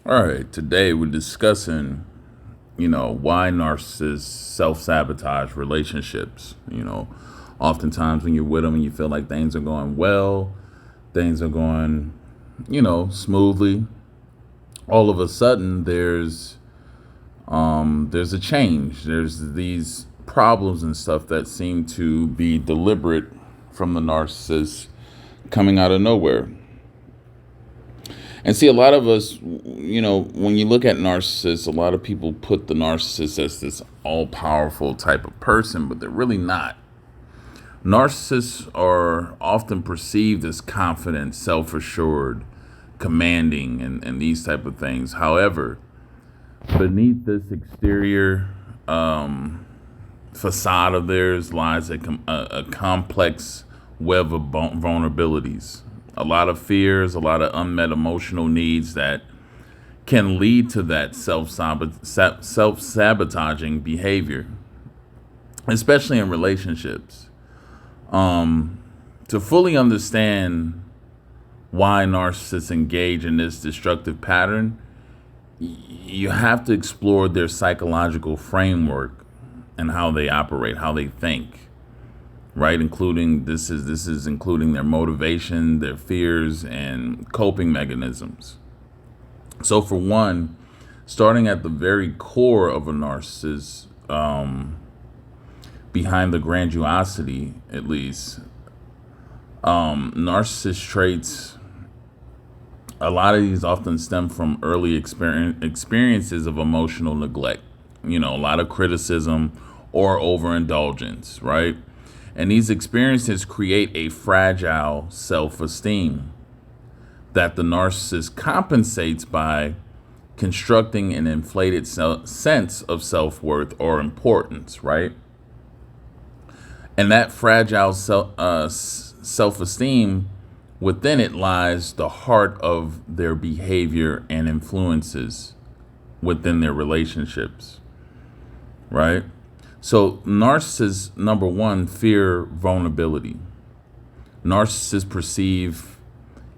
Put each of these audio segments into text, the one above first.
All right, today we're discussing, why narcissists self-sabotage relationships. Oftentimes when you're with them and you feel like things are going well, things are going, smoothly, all of a sudden there's a change. There's these problems and stuff that seem to be deliberate from the narcissist coming out of nowhere. And see, a lot of us, when you look at narcissists, a lot of people put the narcissist as this all powerful type of person, but they're really not. Narcissists are often perceived as confident, self assured, commanding, and these type of things. However, beneath this exterior facade of theirs lies a complex web of vulnerabilities, a lot of fears, a lot of unmet emotional needs that can lead to that self sabotaging behavior, especially in relationships. To fully understand why narcissists engage in this destructive pattern, you have to explore their psychological framework and how they operate, how they think, right? Including this is including their motivation, their fears, and coping mechanisms. So, for one, starting at the very core of a narcissist, behind the grandiosity, at least, narcissist traits. A lot of these often stem from early experiences of emotional neglect. A lot of criticism or overindulgence, right? And these experiences create a fragile self esteem that the narcissist compensates by constructing an inflated sense of self worth or importance, right? And that fragile self esteem, within it lies the heart of their behavior and influences within their relationships, right? So, narcissists, number one, fear vulnerability. Narcissists perceive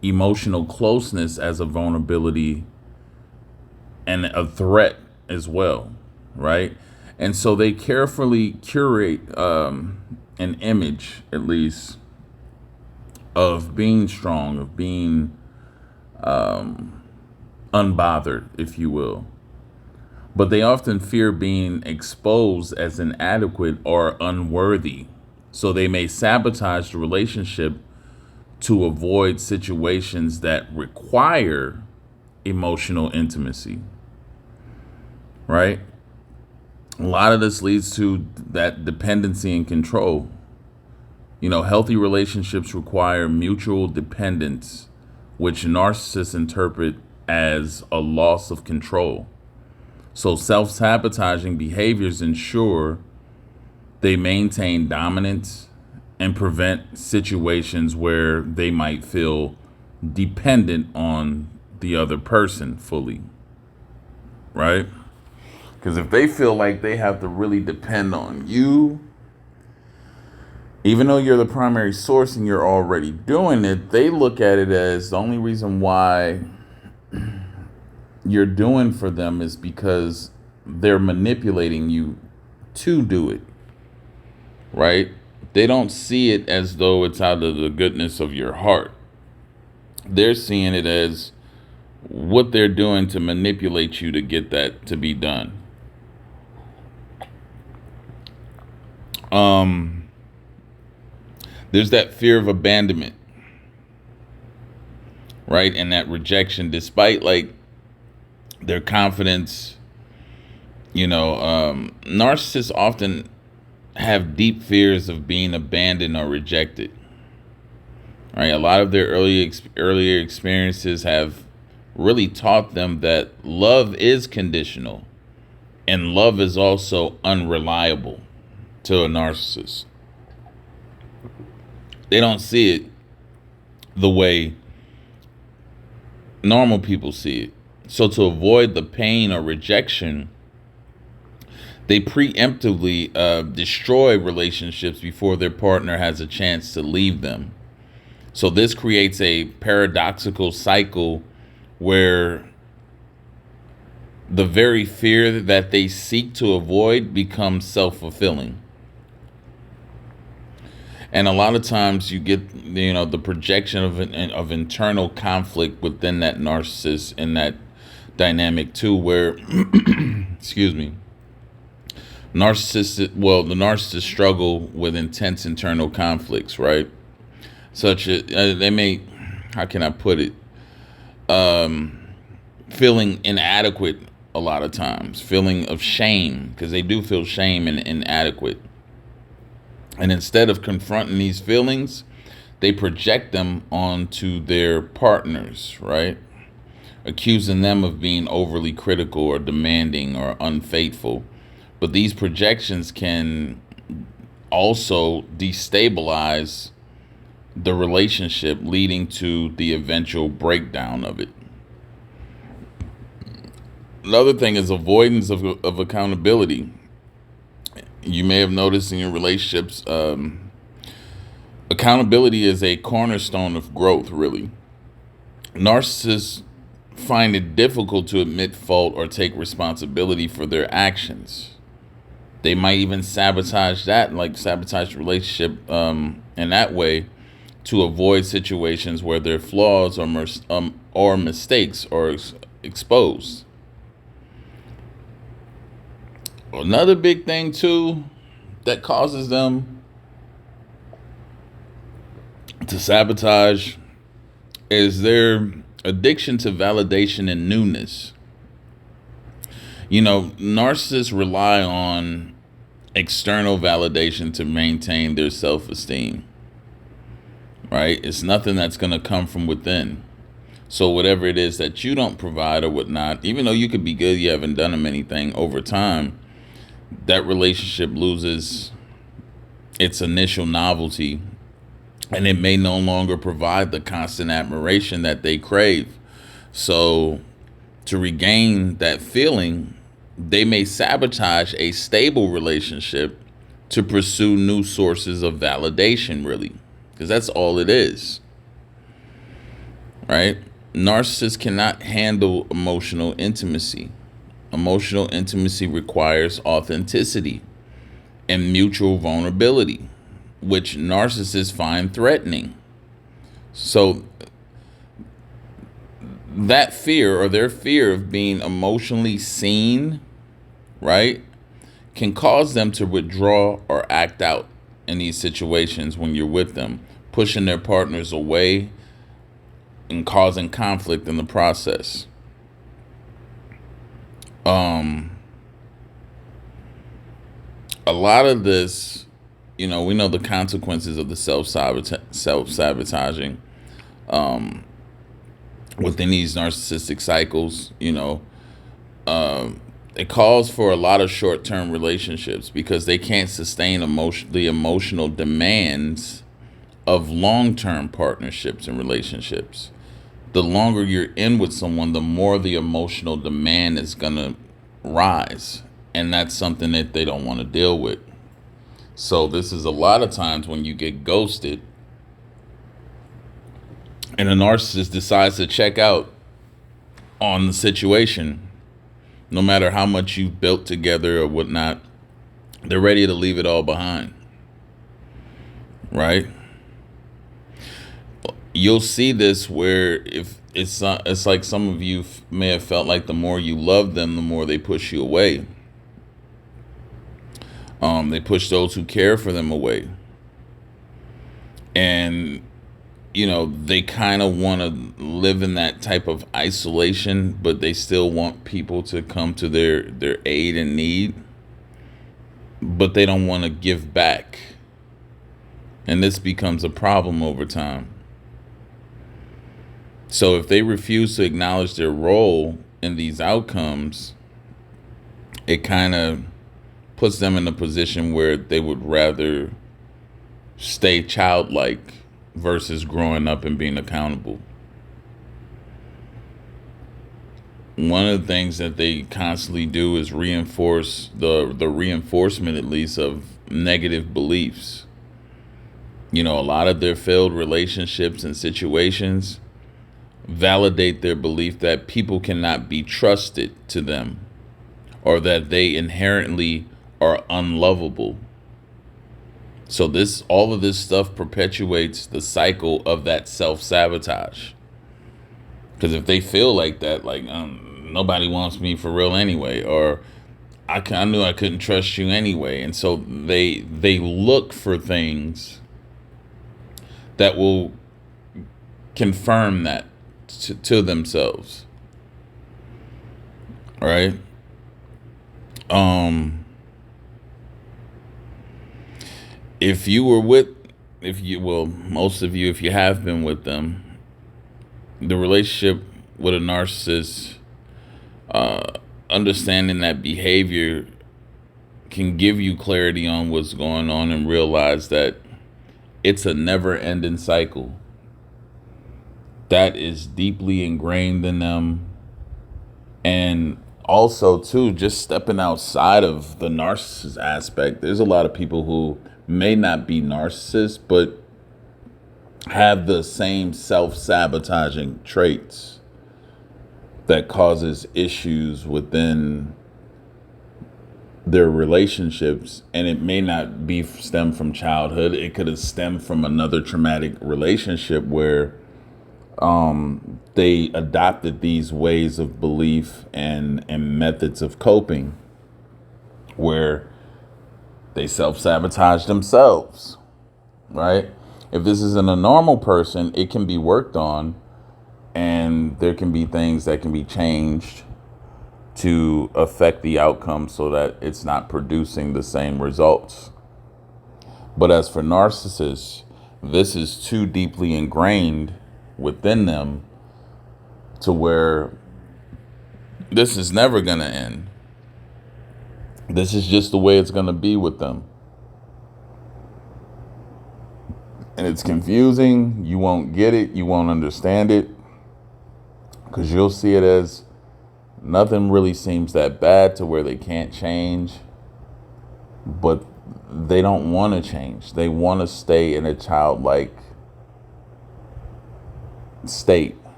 emotional closeness as a vulnerability and a threat as well, right? And so they carefully curate an image, at least, of being strong, of being unbothered, if you will. But they often fear being exposed as inadequate or unworthy. So they may sabotage the relationship to avoid situations that require emotional intimacy, right? A lot of this leads to that dependency and control. Healthy relationships require mutual dependence, which narcissists interpret as a loss of control. So self sabotaging behaviors ensure they maintain dominance and prevent situations where they might feel dependent on the other person fully, right? Because if they feel like they have to really depend on you, even though you're the primary source and you're already doing it, they look at it as the only reason why you're doing for them is because they're manipulating you to do it, right? They don't see it as though it's out of the goodness of your heart. They're seeing it as what they're doing to manipulate you to get that to be done. There's that fear of abandonment, right? And that rejection, despite like their confidence. Narcissists often have deep fears of being abandoned or rejected. Right? A lot of their earlier experiences have really taught them that love is conditional and love is also unreliable to a narcissist. They don't see it the way normal people see it. So to avoid the pain or rejection, they preemptively destroy relationships before their partner has a chance to leave them. So this creates a paradoxical cycle where the very fear that they seek to avoid becomes self-fulfilling. And a lot of times you get, the projection of internal conflict within that narcissist in that dynamic too, where excuse me, the narcissists struggle with intense internal conflicts, right? Such as they may, how can I put it, feeling inadequate a lot of times, feeling of shame, because they do feel shame and inadequate. And instead of confronting these feelings, they project them onto their partners, right? Accusing them of being overly critical or demanding or unfaithful. But these projections can also destabilize the relationship, leading to the eventual breakdown of it. Another thing is avoidance of accountability. You may have noticed in your relationships, accountability is a cornerstone of growth, really. Narcissists find it difficult to admit fault or take responsibility for their actions. They might even sabotage the relationship in that way to avoid situations where their flaws or mistakes are exposed. Another big thing too that causes them to sabotage is their addiction to validation and newness. Narcissists rely on external validation to maintain their self-esteem, right? It's nothing that's going to come from within. So whatever it is that you don't provide or whatnot, even though you could be good, you haven't done them anything, over time, that relationship loses its initial novelty, and it may no longer provide the constant admiration that they crave. So to regain that feeling, they may sabotage a stable relationship to pursue new sources of validation, really, because that's all it is, right? Narcissists cannot handle emotional intimacy. Emotional intimacy requires authenticity and mutual vulnerability, which narcissists find threatening. So that fear, or their fear of being emotionally seen, right, can cause them to withdraw or act out in these situations when you're with them, pushing their partners away and causing conflict in the process. A lot of this, we know the consequences of the self-sabotaging within these narcissistic cycles. It calls for a lot of short-term relationships because they can't sustain the emotional demands of long-term partnerships and relationships. The longer you're in with someone, the more the emotional demand is going to rise. And that's something that they don't want to deal with. So this is a lot of times when you get ghosted and a narcissist decides to check out on the situation, no matter how much you've built together or whatnot, they're ready to leave it all behind, right? You'll see this where if it's like some of you may have felt like the more you love them, the more they push you away. They push those who care for them away. And, they kind of want to live in that type of isolation, but they still want people to come to their aid and need. But they don't want to give back. And this becomes a problem over time. So if they refuse to acknowledge their role in these outcomes, it kind of puts them in a position where they would rather stay childlike versus growing up and being accountable. One of the things that they constantly do is reinforce the reinforcement, at least, of negative beliefs. A lot of their failed relationships and situations validate their belief that people cannot be trusted to them, or that they inherently are unlovable. So all of this stuff perpetuates the cycle of that self-sabotage. Because if they feel like that, like nobody wants me for real anyway, or I knew I couldn't trust you anyway, and so they look for things that will confirm that to themselves, right? If you were with, most of you, if you have been with them, the relationship with a narcissist, understanding that behavior can give you clarity on what's going on and realize that it's a never ending cycle that is deeply ingrained in them. And also, too, just stepping outside of the narcissist aspect, there's a lot of people who may not be narcissists, but have the same self-sabotaging traits that causes issues within their relationships. And it may not be stem from childhood. It could have stemmed from another traumatic relationship where they adopted these ways of belief and methods of coping where they self-sabotage themselves, right? If this isn't a normal person, it can be worked on, and there can be things that can be changed to affect the outcome so that it's not producing the same results. But as for narcissists, this is too deeply ingrained within them to where this is never going to end. This is just the way it's going to be with them. And it's confusing. You won't get it. You won't understand it. Because you'll see it as nothing really seems that bad to where they can't change. But they don't want to change. They want to stay in a childlike state.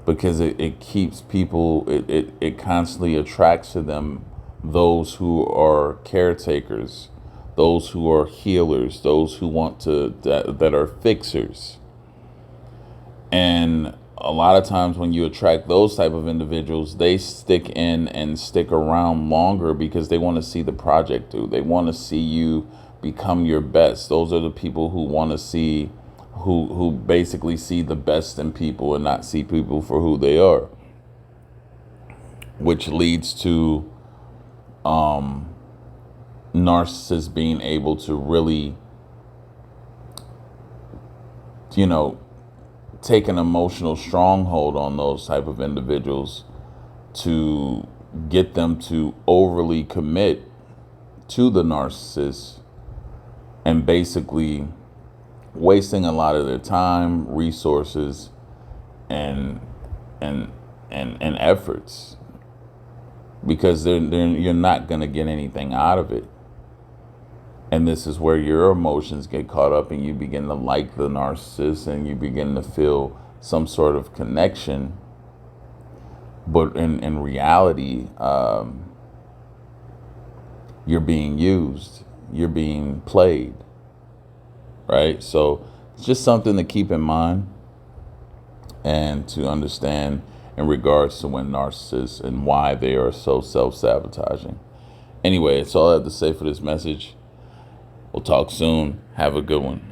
Because it keeps people, it constantly attracts to them those who are caretakers, those who are healers, those who want to, that are fixers. And a lot of times when you attract those type of individuals, they stick in and stick around longer because they want to see the project through. They want to see you become your best. Those are the people who want to see, who basically see the best in people and not see people for who they are, which leads to narcissists being able to really, take an emotional stronghold on those type of individuals to get them to overly commit to the narcissist and basically wasting a lot of their time, resources, and efforts, because you're not going to get anything out of it. And this is where your emotions get caught up and you begin to like the narcissist and you begin to feel some sort of connection. But in reality, you're being used, you're being played, right? So it's just something to keep in mind and to understand in regards to when narcissists and why they are so self-sabotaging. Anyway, that's all I have to say for this message. We'll talk soon. Have a good one.